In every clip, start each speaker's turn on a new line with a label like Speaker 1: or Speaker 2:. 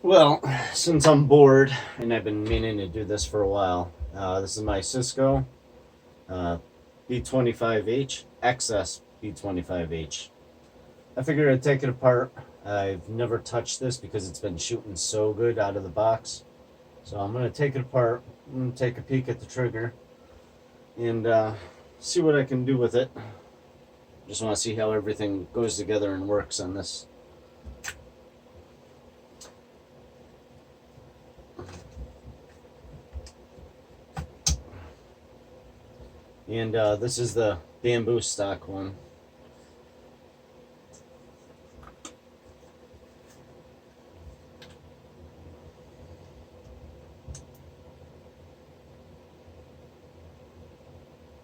Speaker 1: Well, since I'm bored and I've been meaning to do this for a while, this is my XISCO B25H XS B25H. I figured I'd take it apart. I've never touched this because it's been shooting so good out of the box. So I'm going to take it apart. I'm going to take a peek at the trigger and see what I can do with it. Just want to see how everything goes together and works on this. And this is the bamboo stock one.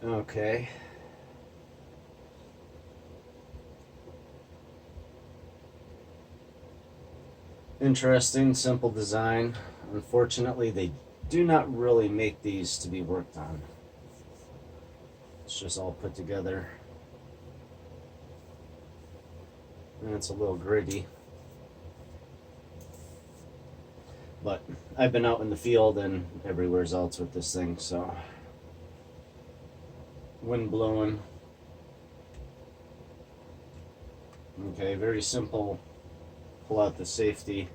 Speaker 1: Okay. Interesting, simple design. Unfortunately, they do not really make these to be worked on. It's just all put together. And it's a little gritty. But I've been out in the field and everywhere else with this thing, so. Wind blowing. Okay, very simple. Pull out the safety.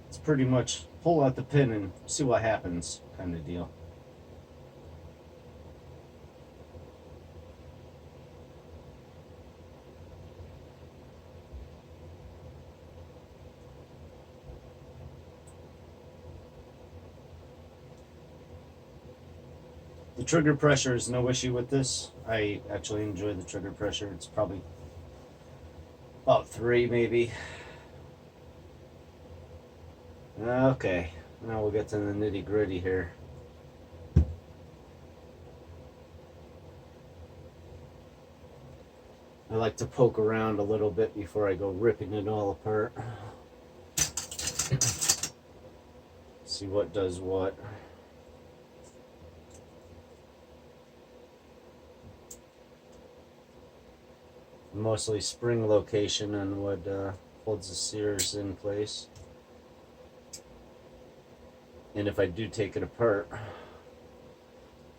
Speaker 1: It's pretty much pull out the pin and see what happens kind of deal. The trigger pressure is no issue with this. I actually enjoy the trigger pressure. It's probably about 3 maybe. Okay, now we'll get to the nitty gritty here. I like to poke around a little bit before I go ripping it all apart. See what does what. Mostly spring location and what holds the sears in place. And if I do take it apart,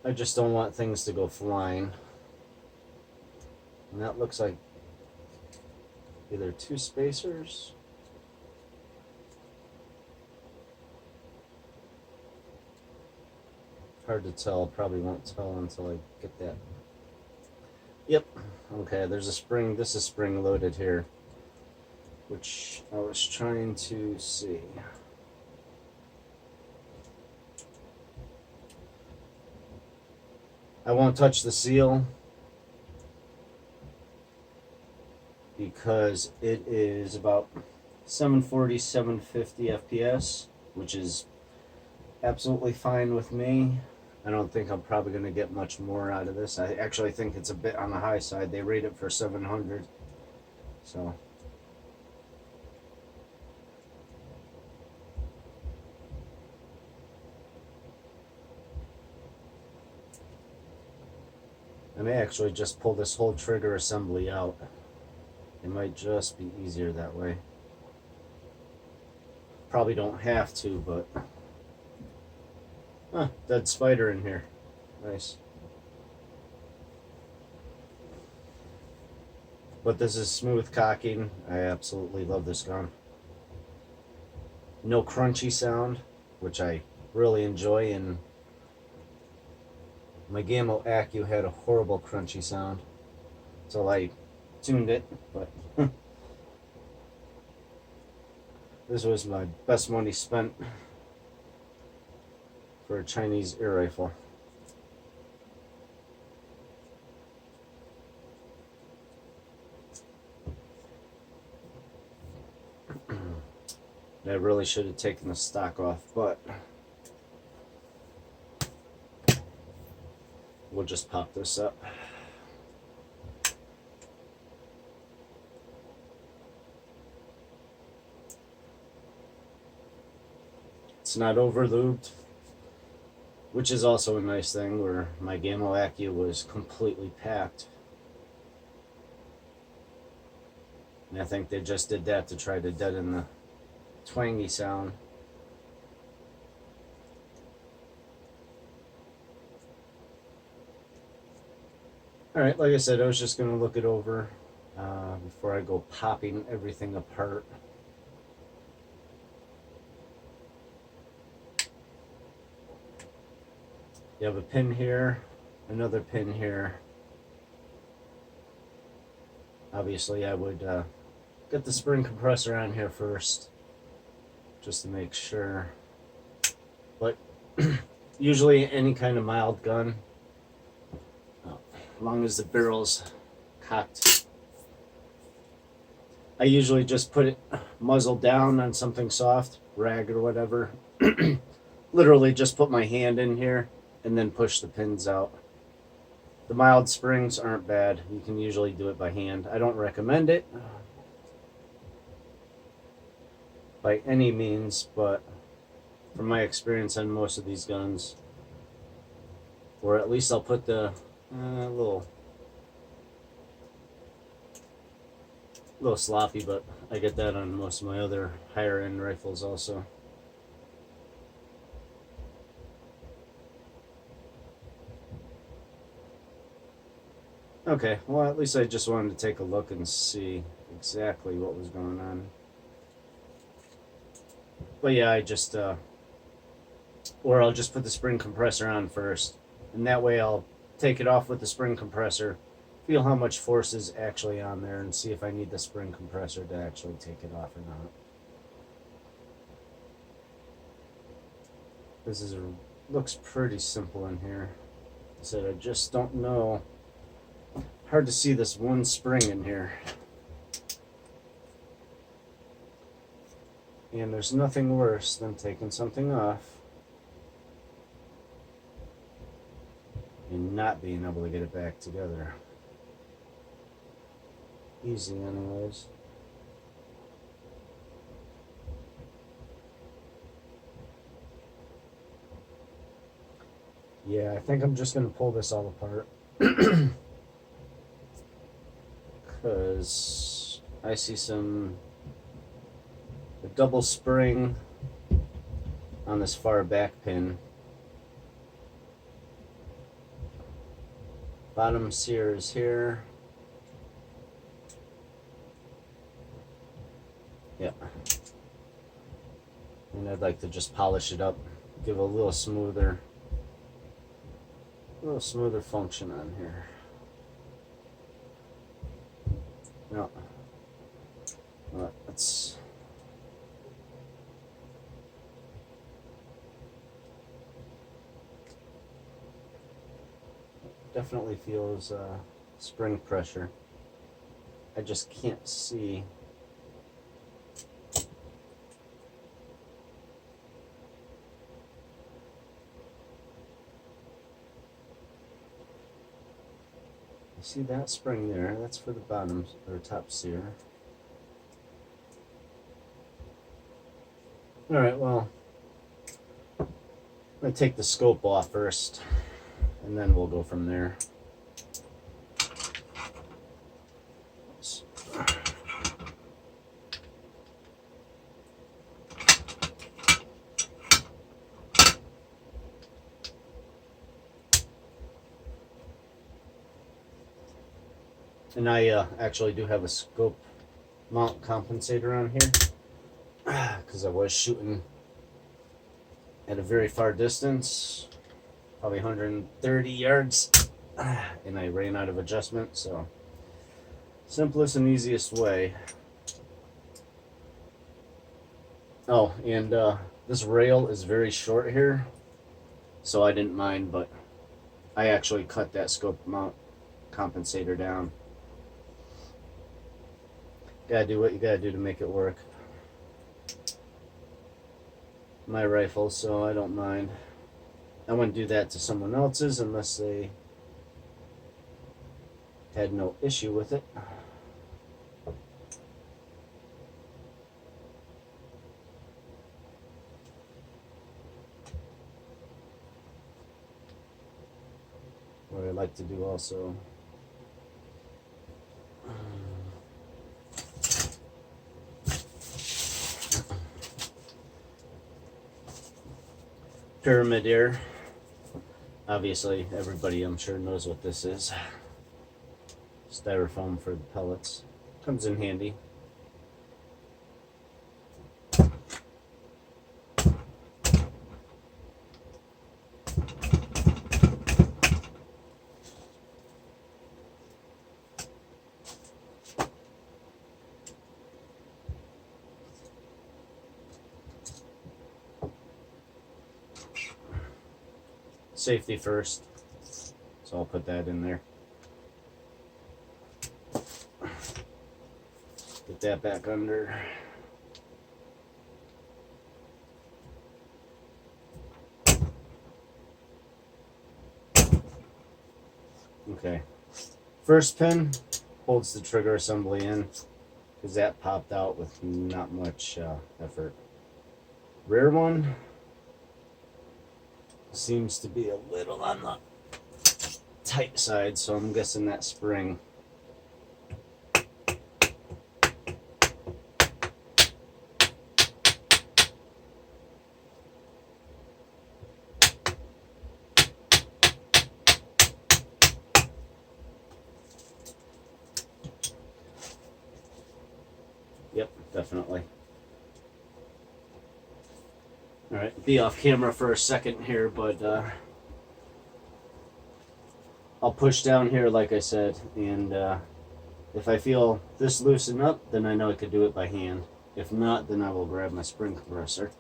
Speaker 1: I just don't want things to go flying. And that looks like either 2 spacers. Hard to tell, probably won't tell until I get that. Yep, okay, there's a spring, this is spring loaded here, which I was trying to see. I won't touch the seal because it is about 740, 750 FPS, which is absolutely fine with me. I don't think I'm probably going to get much more out of this. I actually think it's a bit on the high side. They rate it for 700. So. I may actually just pull this whole trigger assembly out. It might just be easier that way. Probably don't have to, but... Huh, dead spider in here. Nice. But this is smooth cocking. I absolutely love this gun. No crunchy sound, which I really enjoy, and my Gamma Accu had a horrible crunchy sound. So I tuned it, but this was my best money spent for a Chinese air rifle. I really should have taken the stock off, but we'll just pop this up. It's not over lubed, which is also a nice thing, where my Gamma Accu was completely packed. And I think they just did that to try to deaden the twangy sound. Alright, like I said, I was just going to look it over before I go popping everything apart. You have a pin here, another pin here. Obviously, I would get the spring compressor on here first, just to make sure. But usually any kind of mild gun, as long as the barrel's cocked, I usually just put it muzzle down on something soft, rag or whatever. Literally just put my hand in here and then push the pins out. The mild springs aren't bad. You can usually do it by hand. I don't recommend it by any means, but from my experience on most of these guns, or at least I'll put the little sloppy, but I get that on most of my other higher end rifles also. Okay, well, at least I just wanted to take a look and see exactly what was going on. But yeah, I just or I'll just put the spring compressor on first, and that way I'll take it off with the spring compressor, feel how much force is actually on there, and see if I need the spring compressor to actually take it off or not. This is looks pretty simple in here. I said I just don't know. Hard to see this one spring in here. And there's nothing worse than taking something off and not being able to get it back together. Easy anyways. Yeah, I think I'm just going to pull this all apart. Because I see a double spring on this far back pin. Bottom sear is here. Yeah. And I'd like to just polish it up, give it a little smoother function on here. No. That's definitely feels spring pressure. I just can't see. See that spring there? That's for the bottom or top sear. Alright, well, I'm going to take the scope off first, and then we'll go from there. And I actually do have a scope mount compensator on here because I was shooting at a very far distance, probably 130 yards, and I ran out of adjustment. So simplest and easiest way. Oh, and this rail is very short here, so I didn't mind, but I actually cut that scope mount compensator down. Gotta do what you gotta do to make it work. My rifle, so I don't mind. I wouldn't do that to someone else's unless they had no issue with it. what I like to do also. Pyramid here. Obviously, everybody I'm sure knows what this is. Styrofoam for the pellets. Comes in handy. Safety first, so I'll put that in there. Get that back under. Okay, first pin holds the trigger assembly in because that popped out with not much effort. Rear one seems to be a little on the tight side, so I'm guessing that spring. Yep, definitely. Alright, be off camera for a second here, but I'll push down here like I said, and if I feel this loosen up, then I know I could do it by hand. If not, then I will grab my spring compressor.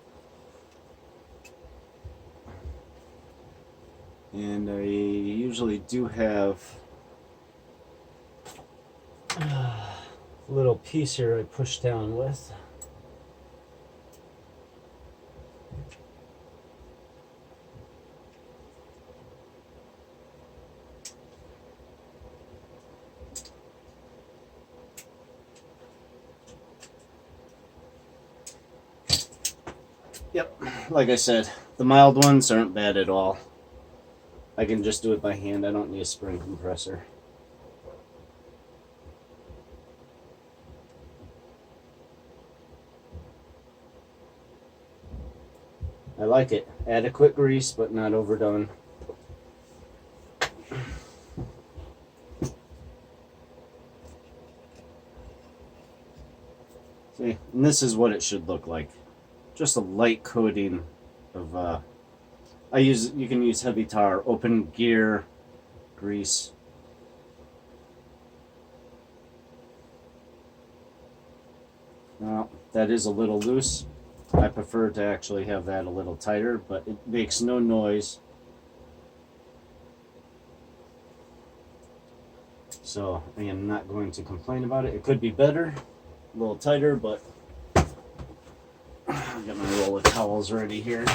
Speaker 1: And I usually do have a little piece here I push down with. Yep, like I said, the mild ones aren't bad at all. I can just do it by hand. I don't need a spring compressor. I like it. Adequate grease, but not overdone. See, and this is what it should look like. Just a light coating of you can use heavy tar, open gear grease. Now that is a little loose. I prefer to actually have that a little tighter, but it makes no noise. So I am not going to complain about it. It could be better, a little tighter, but I've got my roll of towels ready here.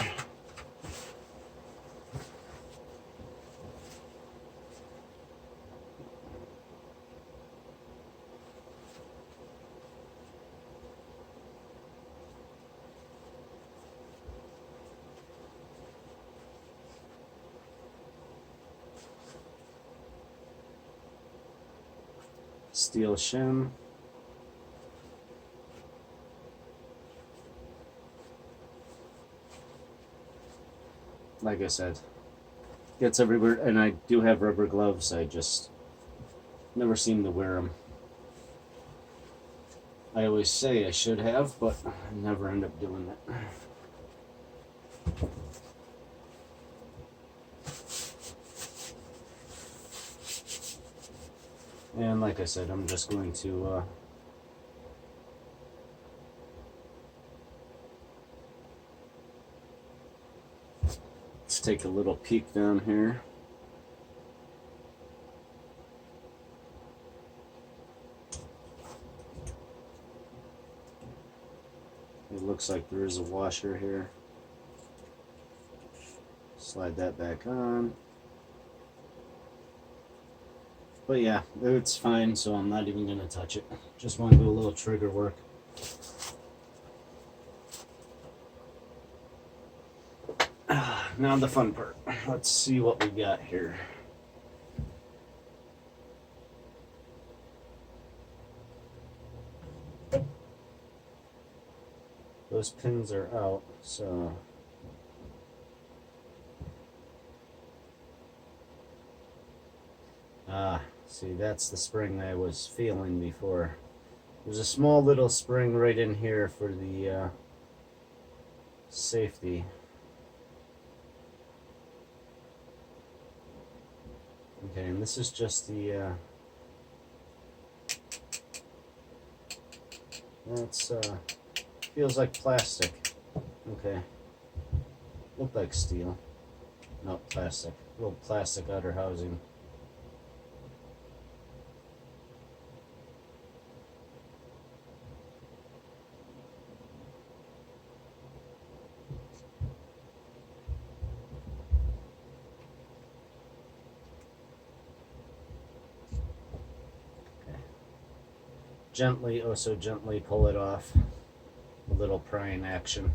Speaker 1: Steel shim. Like I said, gets everywhere, and I do have rubber gloves. I just never seem to wear them. I always say I should have, but I never end up doing it. And like I said, I'm just going to let's take a little peek down here. It looks like there is a washer here. Slide that back on. But yeah, it's fine, so I'm not even going to touch it. Just want to do a little trigger work. Now the fun part. Let's see what we got here. those pins are out, so see, that's the spring I was feeling before. There's a small little spring right in here for the safety. Okay, and this is just the that's feels like plastic. Okay, looked like steel. No, plastic. Little plastic outer housing. Gently, oh so gently pull it off. A little prying action.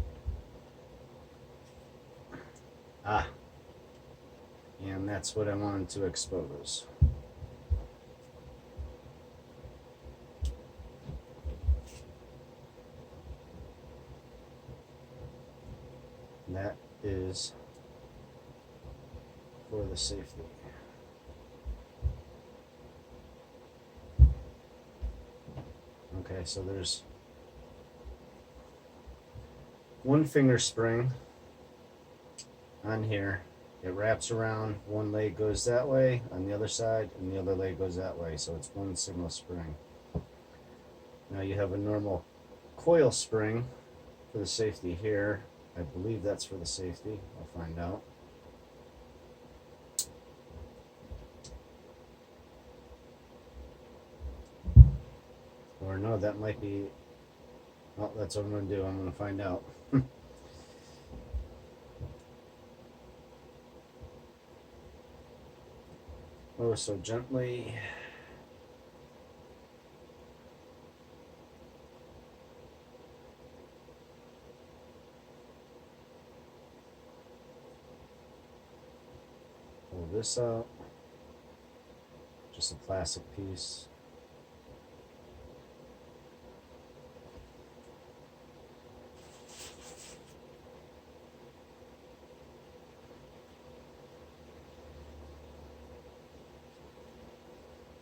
Speaker 1: And that's what I wanted to expose. And that is for the safety. Okay, so there's one finger spring on here. It wraps around, one leg goes that way on the other side, and the other leg goes that way, so it's one single spring. Now you have a normal coil spring for the safety here. I believe that's for the safety. I'll find out. Or no, that might be... Well, that's what I'm going to do. I'm going to find out. Oh, so gently. Pull this out. Just a plastic piece.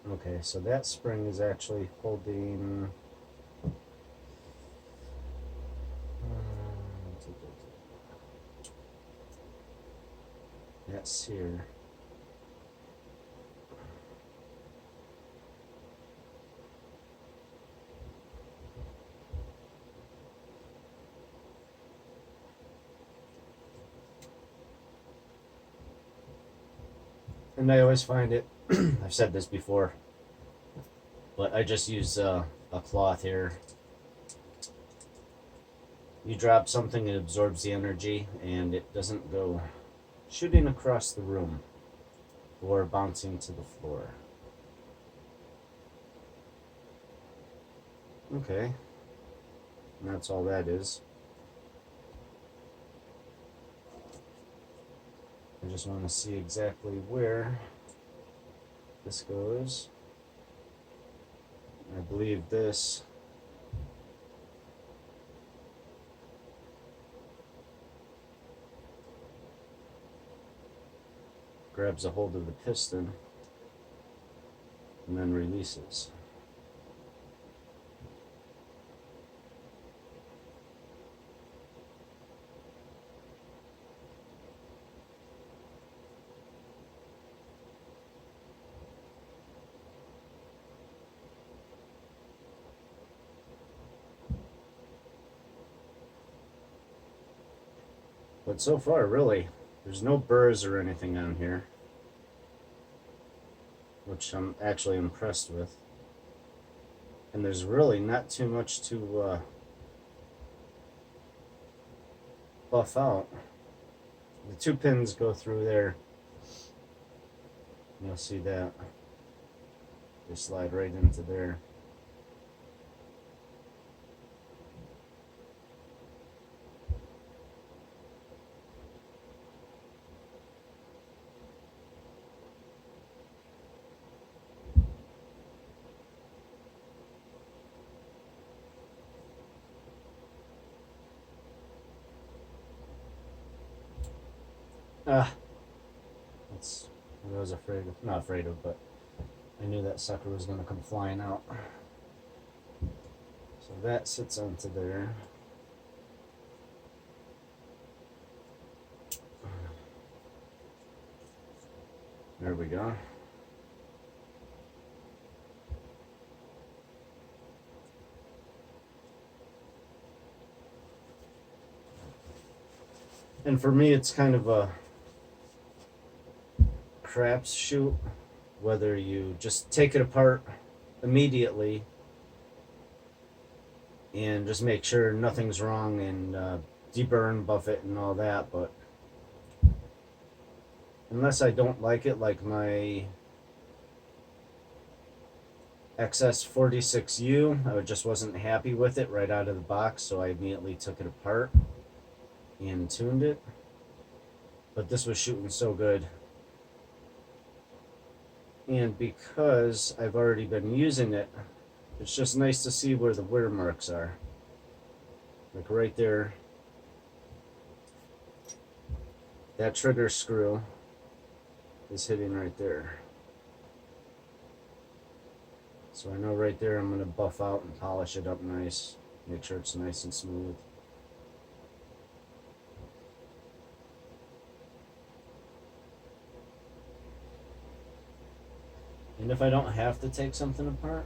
Speaker 1: Okay, so that spring is actually holding that's here. And I always find it, I've said this before, but I just use a cloth here. You drop something, it absorbs the energy, and it doesn't go shooting across the room or bouncing to the floor. Okay, and that's all that is. I just want to see exactly where this goes. I believe this grabs a hold of the piston and then releases. But so far, really, there's no burrs or anything on here, which I'm actually impressed with. And there's really not too much to buff out. The two pins go through there. You'll see that. They slide right into there. Ah, that's what I was afraid of. Not afraid of, but I knew that sucker was going to come flying out. So that sits onto there. There we go. And for me, it's kind of a crapshoot whether you just take it apart immediately and just make sure nothing's wrong and deburn, buff it, and all that. But unless I don't like it, like my XS46U, I just wasn't happy with it right out of the box, so I immediately took it apart and tuned it. But this was shooting so good. And because I've already been using it, it's just nice to see where the wear marks are. Like right there. That trigger screw is hitting right there. So I know right there I'm going to buff out and polish it up nice. Make sure it's nice and smooth. And if I don't have to take something apart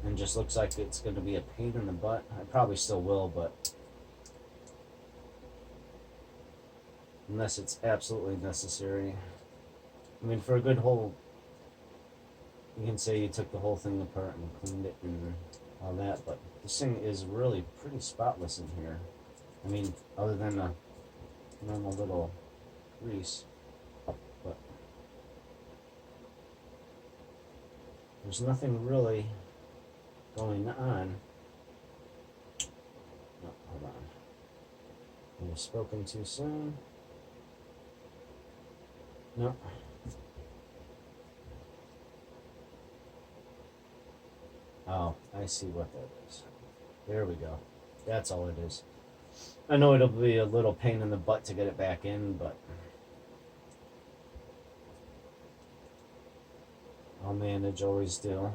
Speaker 1: and just looks like it's going to be a pain in the butt, I probably still will, but unless it's absolutely necessary. I mean, for a good whole, you can say you took the whole thing apart and cleaned it and all that, but this thing is really pretty spotless in here. I mean, other than a normal little grease, but there's nothing really going on. No, hold on. I've spoken too soon. No. Oh, I see what that is. There we go. That's all it is. I know it'll be a little pain in the butt to get it back in, but I'll manage, always do.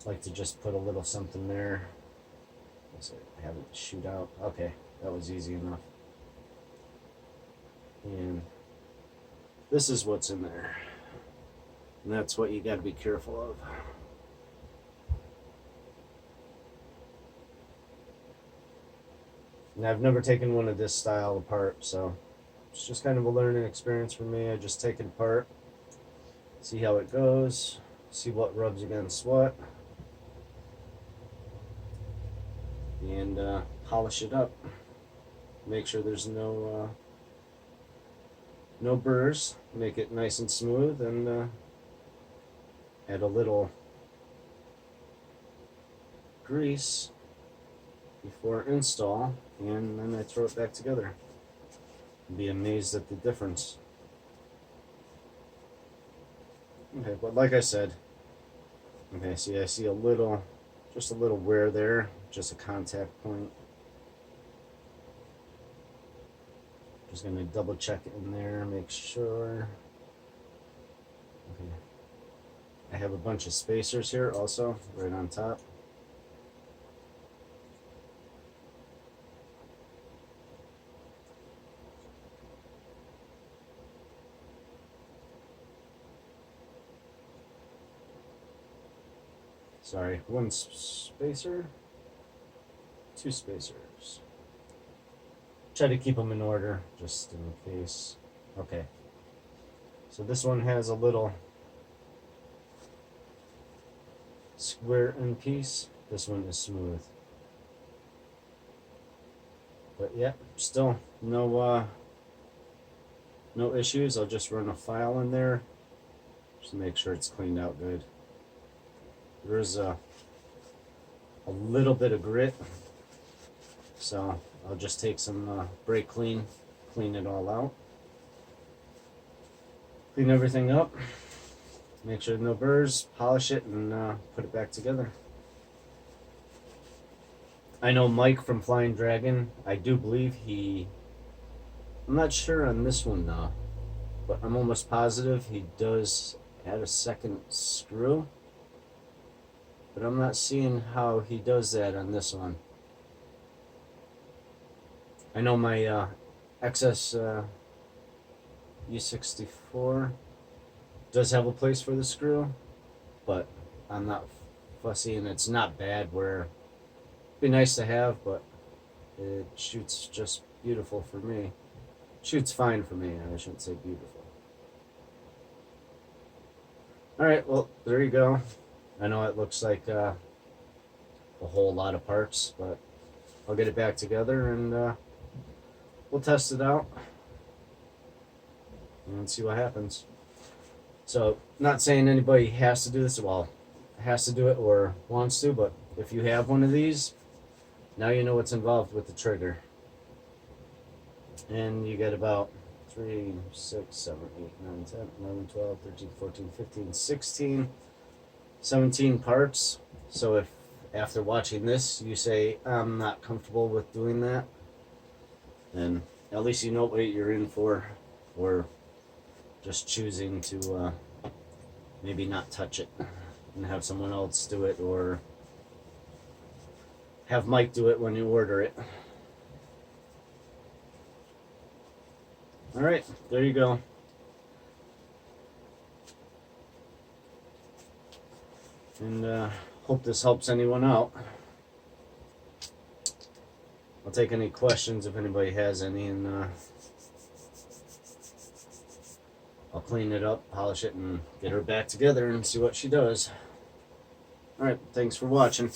Speaker 1: Like to just put a little something there. Let's see, have it shoot out. Okay, that was easy enough. And this is what's in there. And that's what you got to be careful of. And I've never taken one of this style apart, so it's just kind of a learning experience for me. I just take it apart, see how it goes, see what rubs against what, and polish it up. Make sure there's no burrs. Make it nice and smooth, and add a little grease before install, and then I throw it back together. Be amazed at the difference. Okay, but like I said, okay, see, I see a little, just a little wear there, just a contact point. Just gonna double check it in there, make sure. Okay. I have a bunch of spacers here also, right on top. Sorry, one spacer, two spacers. Try to keep them in order, just in case. Okay. So this one has a little square end piece. This one is smooth. But yeah, still no issues. I'll just run a file in there just to make sure it's cleaned out good. There's a little bit of grit, so I'll just take some brake clean, clean it all out, clean everything up, make sure no burrs, polish it, and put it back together. I know Mike from Flying Dragon, I do believe I'm not sure on this one now, but I'm almost positive he does add a second screw. But I'm not seeing how he does that on this one. I know my XS U64 does have a place for the screw, but I'm not fussy, and it's not bad where it'd be nice to have, but it shoots just beautiful for me. Shoots fine for me, I shouldn't say beautiful. Alright, well, there you go. I know it looks like a whole lot of parts, but I'll get it back together and we'll test it out and see what happens. So, not saying anybody has to do this, well, has to do it or wants to, but if you have one of these, now you know what's involved with the trigger. And you get about 3, 6, 7, 8, 9, 10, 11, 12, 13, 14, 15, 16, 17 parts. So if after watching this you say, I'm not comfortable with doing that, then at least you know what you're in for, or just choosing to maybe not touch it and have someone else do it, or have Mike do it when you order it. Alright, there you go. And hope this helps anyone out. I'll take any questions if anybody has any, and I'll clean it up, polish it, and get her back together and see what she does. Alright, thanks for watching.